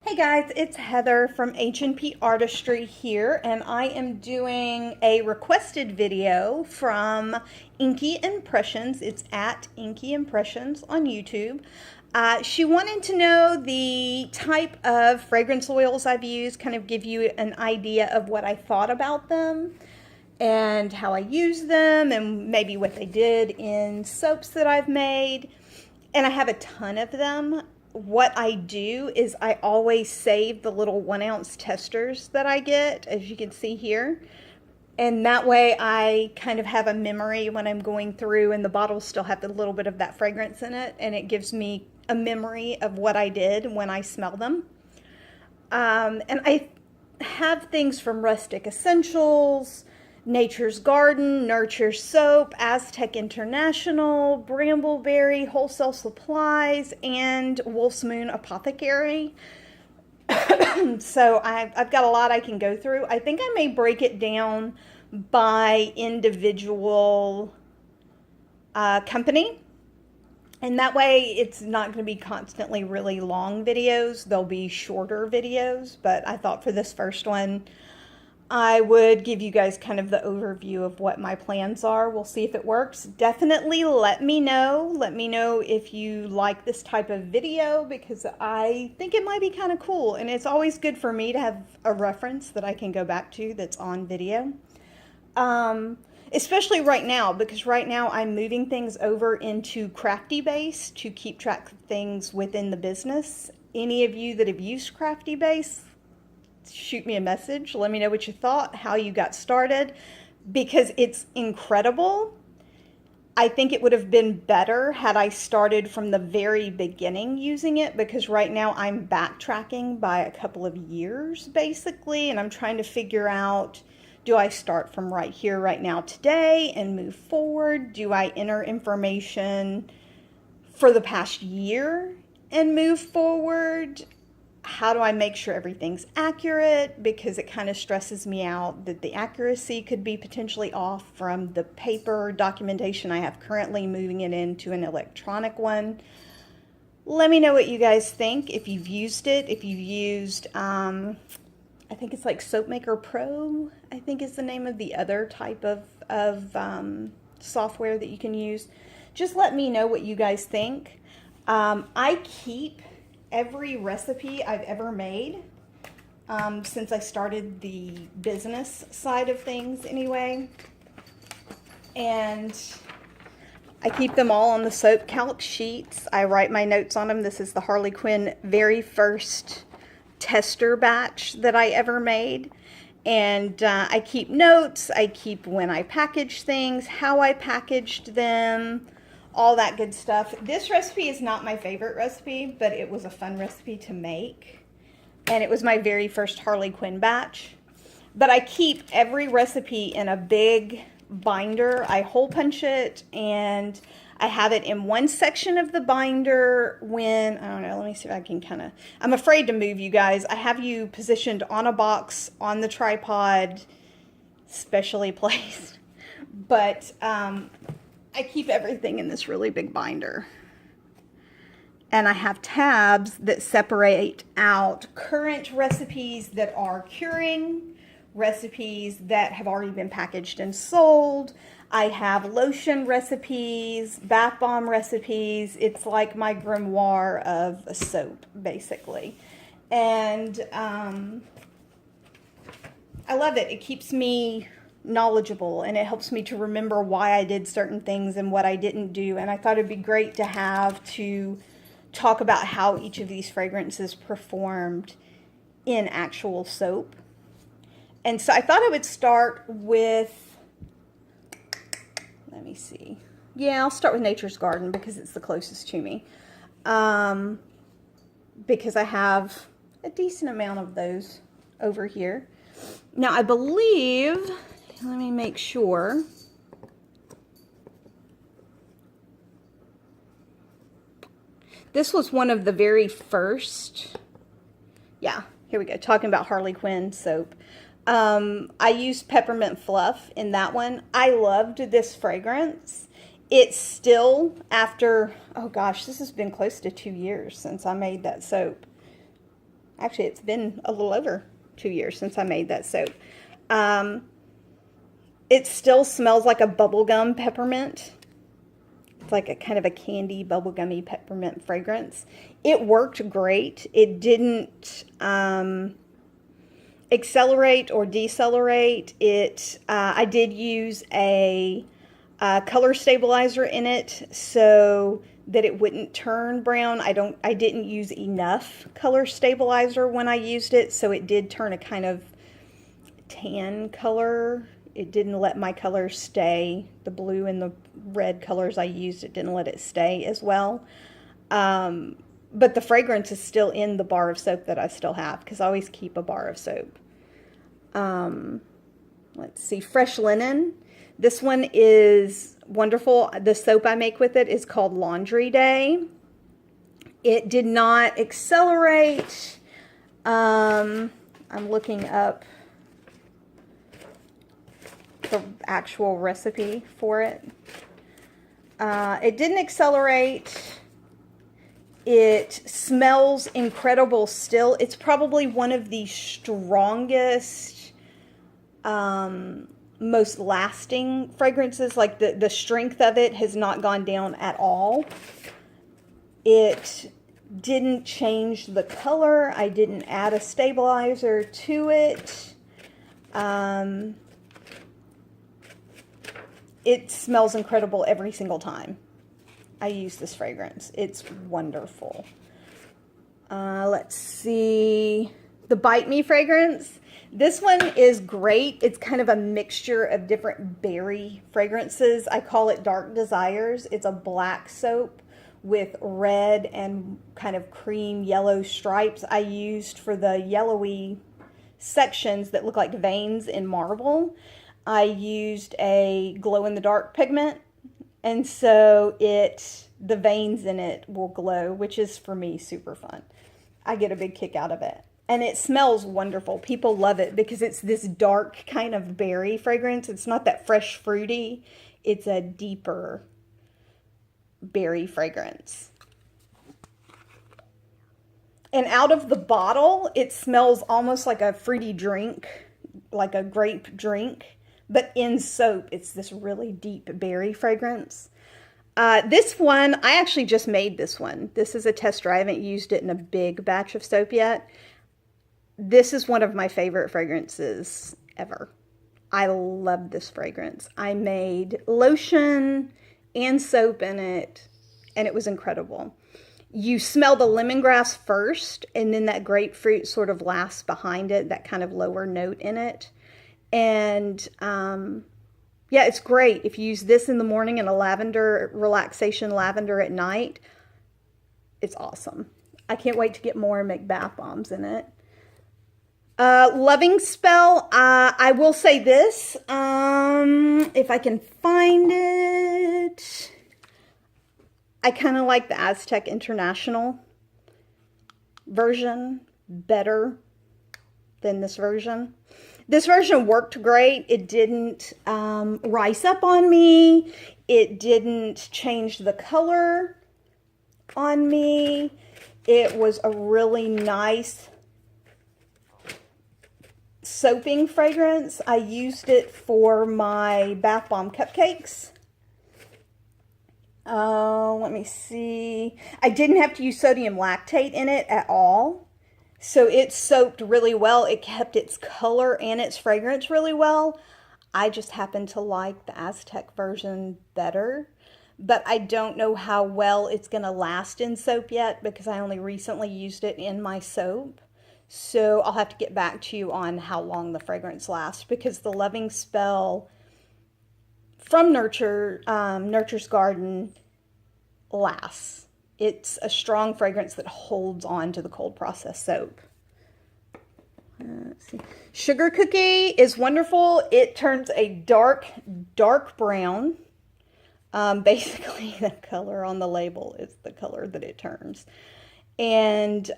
Hey guys, it's Heather from H&P Artistry here, and I am doing a requested video from Inky Impressions. It's at Inky Impressions on YouTube. She wanted to know the type of fragrance oils I've used, kind of give you an idea of what I thought about them and how I use them and maybe what they did in soaps that I've made. And I have a ton of them. What I do is I always save the little 1 ounce testers that I get, as you can see here. And that way I kind of have a memory when I'm going through, and the bottles still have a little bit of that fragrance in it, and it gives me a memory of what I did when I smell them. And I have things from Rustic Essentials, Nature's Garden, Nurture Soap, Aztec International, Brambleberry Wholesale Supplies, and Wolf's Moon Apothecary. So I've got a lot I can go through. I think I may break it down by individual company. And that way it's not going to be constantly really long videos. They'll be shorter videos. But I thought for this first one, I would give you guys kind of the overview of what my plans are. We'll see if it works. Definitely let me know. Let me know if you like this type of video, because I think it might be kind of cool. And it's always good for me to have a reference that I can go back to that's on video. Especially right now, because right now I'm moving things over into Crafty Base to keep track of things within the business. Any of you that have used Crafty Base, shoot me a message. Let me know what you thought, how you got started, because it's incredible. I think it would have been better had I started from the very beginning using it, because right now I'm backtracking by a couple of years basically, and I'm trying to figure out, do I start from right here, right now, today and move forward? Do I enter information for the past year and move forward? How do I make sure everything's accurate? Because it kind of stresses me out that the accuracy could be potentially off from the paper documentation I have currently, moving it into an electronic one. Let me know what you guys think. If you've used it, if you've used, I think it's like SoapMaker Pro, I think is the name of the other type of software that you can use. Just let me know what you guys think. I keep every recipe I've ever made since I started the business side of things anyway. And I keep them all on the soap calc sheets. I write my notes on them. This is the Harley Quinn very first tester batch that I ever made. And I keep notes. I keep when I package things, how I packaged them, all that good stuff. This recipe is not my favorite recipe, but it was a fun recipe to make. And it was my very first Harley Quinn batch. But I keep every recipe in a big binder. I hole punch it, and I have it in one section of the binder when, I don't know, let me see if I can kind of, I'm afraid to move you guys. I have you positioned on a box, on the tripod, specially placed. But, I keep everything in this really big binder. And I have tabs that separate out current recipes that are curing, recipes that have already been packaged and sold. I have lotion recipes, bath bomb recipes. It's like my grimoire of a soap, basically. And I love it. It keeps me knowledgeable, and it helps me to remember why I did certain things and what I didn't do. And I thought it'd be great to have to talk about how each of these fragrances performed in actual soap. And so I thought I would start with, let me see. Yeah, I'll start with Nature's Garden because it's the closest to me. Because I have a decent amount of those over here. Now I believe, let me make sure. This was one of the very first, yeah, here we go, talking about Harley Quinn soap. I used Peppermint Fluff in that one. I loved this fragrance. It's still, after, oh gosh, this has been close to 2 years since I made that soap. Actually, it's been a little over 2 years since I made that soap. Um, it still smells like a bubblegum peppermint. It's like a kind of a candy, bubblegummy peppermint fragrance. It worked great. It didn't accelerate or decelerate. I did use a color stabilizer in it so that it wouldn't turn brown. I didn't use enough color stabilizer when I used it, so it did turn a kind of tan color. It didn't let my colors stay. The blue and the red colors I used, it didn't let it stay as well. But the fragrance is still in the bar of soap that I still have, because I always keep a bar of soap. Let's see, Fresh Linen. This one is wonderful. The soap I make with it is called Laundry Day. It did not accelerate. I'm looking up the actual recipe for it. It didn't accelerate. It smells incredible still. It's probably one of the strongest, most lasting fragrances. Like the strength of it has not gone down at all. It didn't change the color. I didn't add a stabilizer to it. It smells incredible every single time I use this fragrance. It's wonderful. Let's see. The Bite Me fragrance. This one is great. It's kind of a mixture of different berry fragrances. I call it Dark Desires. It's a black soap with red and kind of cream yellow stripes. I used for the yellowy sections that look like veins in marble. I used a glow-in-the-dark pigment, and so the veins in it will glow, which is, for me, super fun. I get a big kick out of it. And it smells wonderful. People love it because it's this dark kind of berry fragrance. It's not that fresh fruity. It's a deeper berry fragrance. And out of the bottle, it smells almost like a fruity drink, like a grape drink. But in soap, it's this really deep berry fragrance. This one, I actually just made this one. This is a tester. I haven't used it in a big batch of soap yet. This is one of my favorite fragrances ever. I love this fragrance. I made lotion and soap in it, and it was incredible. You smell the lemongrass first, and then that grapefruit sort of lasts behind it, that kind of lower note in it. And yeah, it's great. If you use this in the morning and a lavender, relaxation lavender at night, it's awesome. I can't wait to get more and make bath bombs in it. Loving Spell, I will say this, if I can find it, I kind of like the Aztec International version better than this version. This version worked great. It didn't rise up on me. It didn't change the color on me. It was a really nice soaping fragrance. I used it for my bath bomb cupcakes. Let me see. I didn't have to use sodium lactate in it at all. So it soaked really well. It kept its color and its fragrance really well. I just happen to like the Aztec version better. But I don't know how well it's going to last in soap yet because I only recently used it in my soap. So I'll have to get back to you on how long the fragrance lasts, because the Loving Spell from Nurture's Garden lasts. It's a strong fragrance that holds on to the cold process soap. Let's see. Sugar Cookie is wonderful. It turns a dark brown. Basically, the color on the label is the color that it turns. And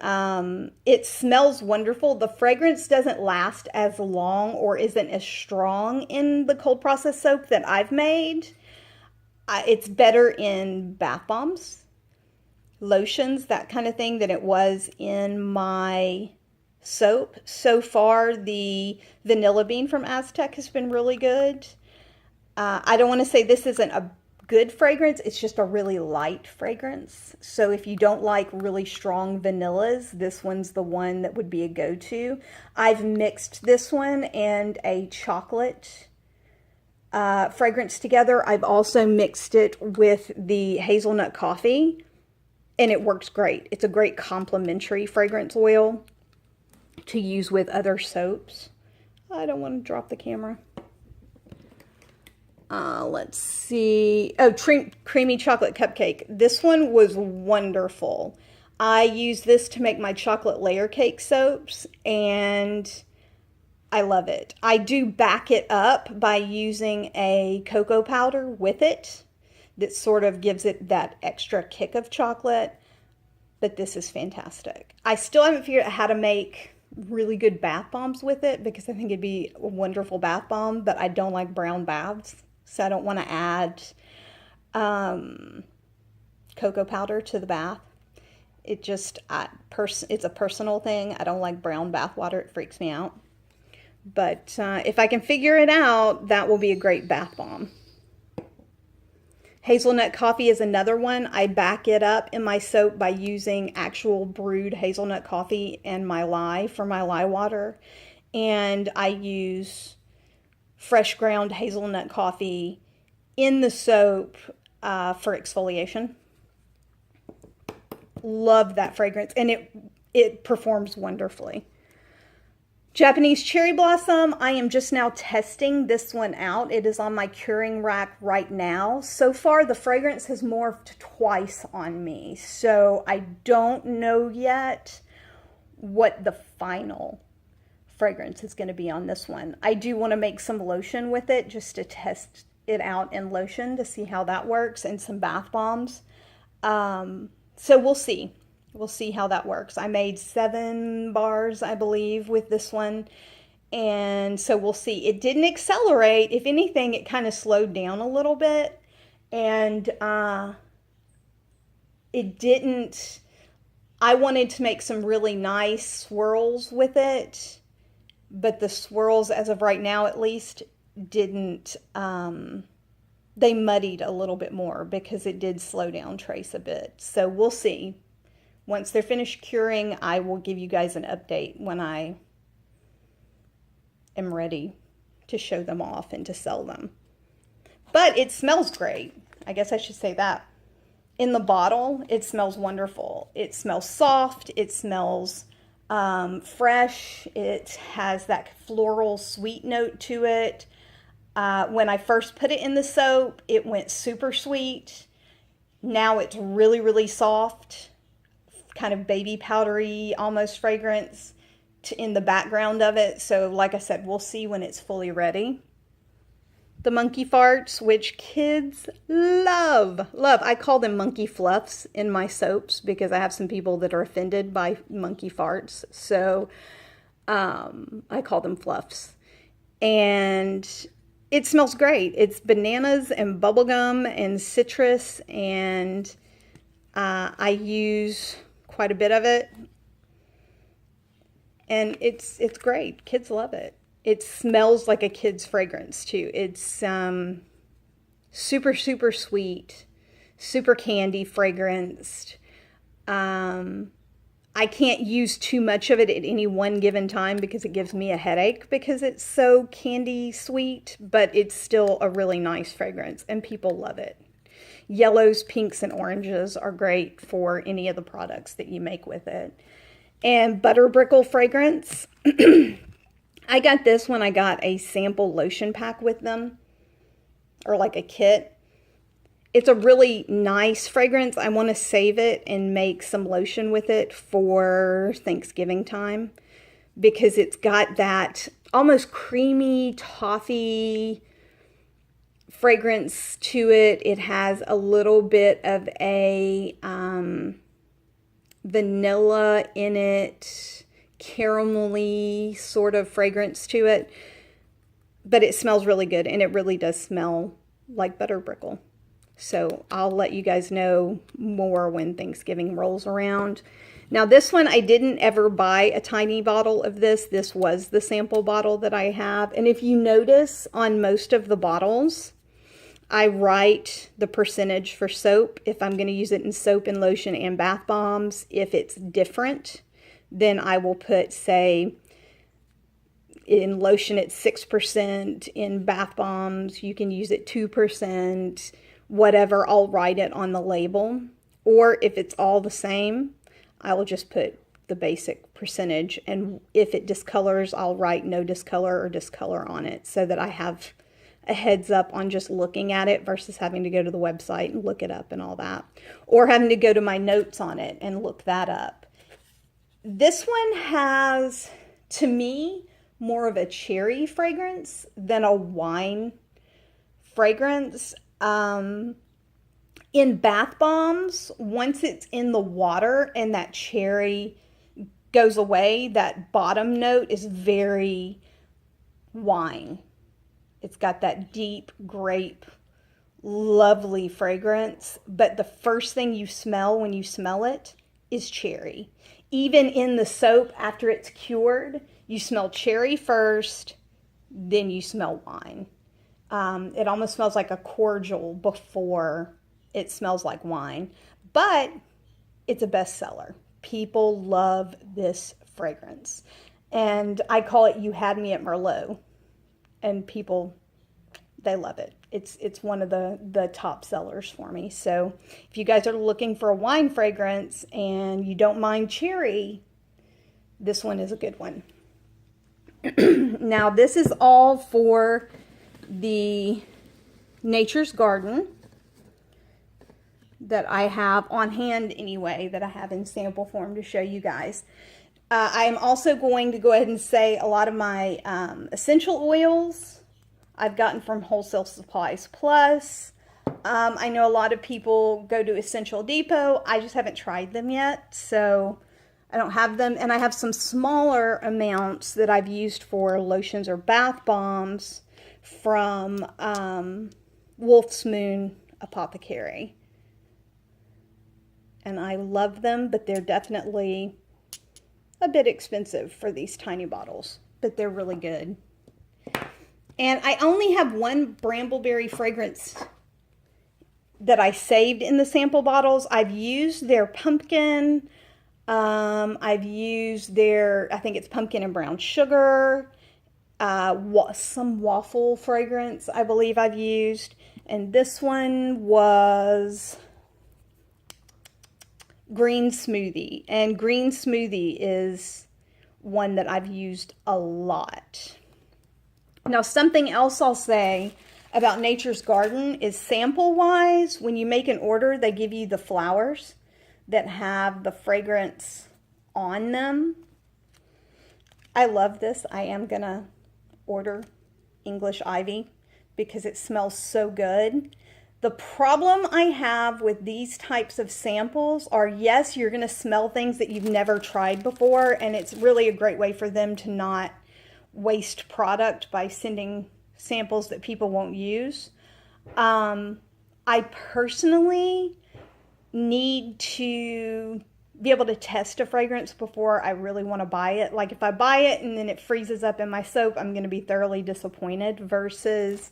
it smells wonderful. The fragrance doesn't last as long or isn't as strong in the cold process soap that I've made. It's better in bath bombs, lotions, that kind of thing, than it was in my soap. So far, the vanilla bean from Aztec has been really good. I don't want to say this isn't a good fragrance, it's just a really light fragrance. So if you don't like really strong vanillas, this one's the one that would be a go-to. I've mixed this one and a chocolate fragrance together. I've also mixed it with the Hazelnut Coffee, and it works great. It's a great complementary fragrance oil to use with other soaps. I don't want to drop the camera. Let's see. Oh, creamy chocolate cupcake. This one was wonderful. I use this to make my chocolate layer cake soaps, and I love it. I do back it up by using a cocoa powder with it that sort of gives it that extra kick of chocolate, but this is fantastic. I still haven't figured out how to make really good bath bombs with it because I think it'd be a wonderful bath bomb, but I don't like brown baths. So I don't want to add cocoa powder to the bath. It just, it's a personal thing. I don't like brown bath water. It freaks me out. But if I can figure it out, that will be a great bath bomb. Hazelnut Coffee is another one. I back it up in my soap by using actual brewed hazelnut coffee and my lye for my lye water. And I use fresh ground hazelnut coffee in the soap for exfoliation. Love that fragrance, and it performs wonderfully. Japanese Cherry Blossom, I am just now testing this one out. It is on my curing rack right now. So far, the fragrance has morphed twice on me, so I don't know yet what the final fragrance is going to be on this one. I do want to make some lotion with it just to test it out in lotion to see how that works, and some bath bombs. So we'll see. We'll see how that works. I made 7 bars, I believe, with this one. And so we'll see. It didn't accelerate. If anything, it kind of slowed down a little bit. And it didn't... I wanted to make some really nice swirls with it. But the swirls, as of right now at least, didn't... they muddied a little bit more because it did slow down Trace a bit. So we'll see. Once they're finished curing, I will give you guys an update when I am ready to show them off and to sell them. But it smells great. I guess I should say that. In the bottle, it smells wonderful. It smells soft. It smells fresh. It has that floral sweet note to it. When I first put it in the soap, it went super sweet. Now it's really, really soft. Kind of baby powdery almost fragrance in the background of it. So like I said, we'll see when it's fully ready. The monkey farts, which kids love. I call them monkey fluffs in my soaps because I have some people that are offended by monkey farts. So I call them fluffs. And it smells great. It's bananas and bubblegum and citrus, and I use quite a bit of it, and it's great. Kids love it. It smells like a kid's fragrance too. It's super, super sweet, super candy fragranced. I can't use too much of it at any one given time because it gives me a headache because it's so candy sweet, but it's still a really nice fragrance and people love it. Yellows, pinks, and oranges are great for any of the products that you make with it. And Butterbrickle fragrance. I got this when I got a sample lotion pack with them, or like a kit. It's a really nice fragrance. I want to save it and make some lotion with it for Thanksgiving time because it's got that almost creamy toffee fragrance to it. It has a little bit of a vanilla in it, caramelly sort of fragrance to it, but it smells really good, and it really does smell like Butterbrickle. So I'll let you guys know more when Thanksgiving rolls around. Now this one, I didn't ever buy a tiny bottle of this. This was the sample bottle that I have. And if you notice on most of the bottles, I write the percentage for soap, if I'm going to use it in soap and lotion and bath bombs. If it's different, then I will put, say, in lotion it's 6%, in bath bombs you can use it 2%, whatever, I'll write it on the label. Or if it's all the same, I will just put the basic percentage, and if it discolors, I'll write no discolor or discolor on it, so that I have a heads up on just looking at it versus having to go to the website and look it up and all that, or having to go to my notes on it and look that up. This one has, to me, more of a cherry fragrance than a wine fragrance. In bath bombs, once it's in the water and that cherry goes away, that bottom note is very wine. It's got that deep grape, lovely fragrance, but the first thing you smell when you smell it is cherry. Even in the soap, after it's cured, you smell cherry first, then you smell wine. It almost smells like a cordial before it smells like wine, but it's a bestseller. People love this fragrance, and I call it "You Had Me at Merlot," and people, they love it. It's one of the top sellers for me. So if you guys are looking for a wine fragrance and you don't mind cherry, this one is a good one. Now this is all for the Nature's Garden that I have on hand anyway, that I have in sample form to show you guys. I am also going to go ahead and say a lot of my essential oils I've gotten from Wholesale Supplies Plus. I know a lot of people go to Essential Depot. I just haven't tried them yet, so I don't have them. And I have some smaller amounts that I've used for lotions or bath bombs from Wolf's Moon Apothecary. And I love them, but they're definitely a bit expensive for these tiny bottles, but they're really good. And I only have one Brambleberry fragrance that I saved in the sample bottles. I've used their pumpkin. I've used their, I think it's pumpkin and brown sugar. Some waffle fragrance, I believe I've used. And this one was green smoothie, and green smoothie is one that I've used a lot. Now, something else I'll say about Nature's Garden is, sample wise, when you make an order, they give you the flowers that have the fragrance on them. I love this. I am gonna order English Ivy because it smells so good. The problem I have with these types of samples are, yes, you're going to smell things that you've never tried before, and it's really a great way for them to not waste product by sending samples that people won't use. I personally need to be able to test a fragrance before I really want to buy it. Like, if I buy it and then it freezes up in my soap, I'm going to be thoroughly disappointed, versus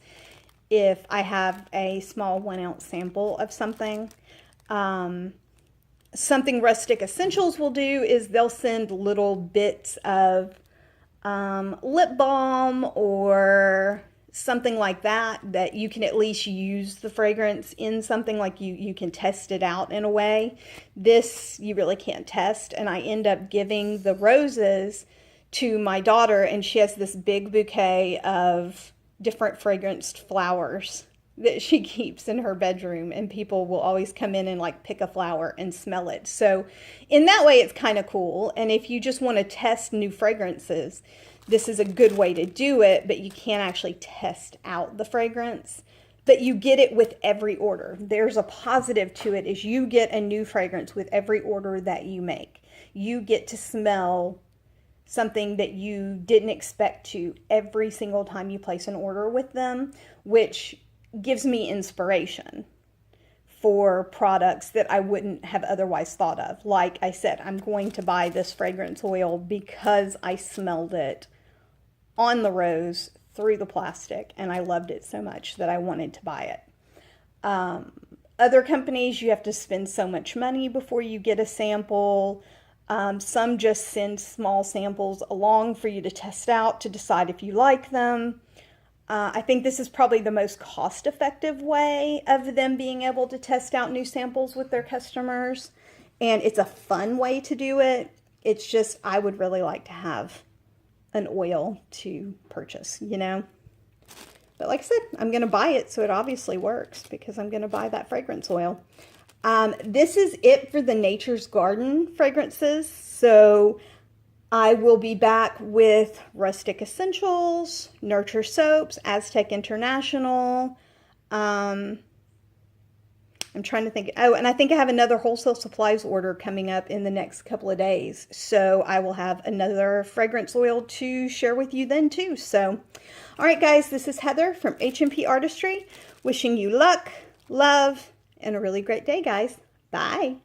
if I have a small 1 ounce sample of something. Something Rustic Essentials will do is they'll send little bits of lip balm or something like that, that you can at least use the fragrance in something, like you can test it out in a way. This you really can't test, and I end up giving the roses to my daughter, and she has this big bouquet of different fragranced flowers that she keeps in her bedroom, and people will always come in and like pick a flower and smell it. So in that way, it's kind of cool. And if you just want to test new fragrances, this is a good way to do it, but you can't actually test out the fragrance, but you get it with every order. There's a positive to it, is you get a new fragrance with every order that you make. You get to smell something that you didn't expect to every single time you place an order with them, which gives me inspiration. for products that I wouldn't have otherwise thought of. Like I said, I'm going to buy this fragrance oil because I smelled it on the rose through the plastic and I loved it so much that I wanted to buy it. Other companies, you have to spend so much money before you get a sample. Some just send small samples along for you to test out to decide if you like them. I think this is probably the most cost-effective way of them being able to test out new samples with their customers. And it's a fun way to do it. It's just, I would really like to have an oil to purchase, you know. But like I said, I'm going to buy it, so it obviously works because I'm going to buy that fragrance oil. This is it for the Nature's Garden fragrances. So I will be back with Rustic Essentials, Nurture Soaps, Aztec International. I'm trying to think. Oh, and I think I have another wholesale supplies order coming up in the next couple of days. So I will have another fragrance oil to share with you then too. So, all right, guys, this is Heather from H&P Artistry, wishing you luck, love, and a really great day, guys. Bye.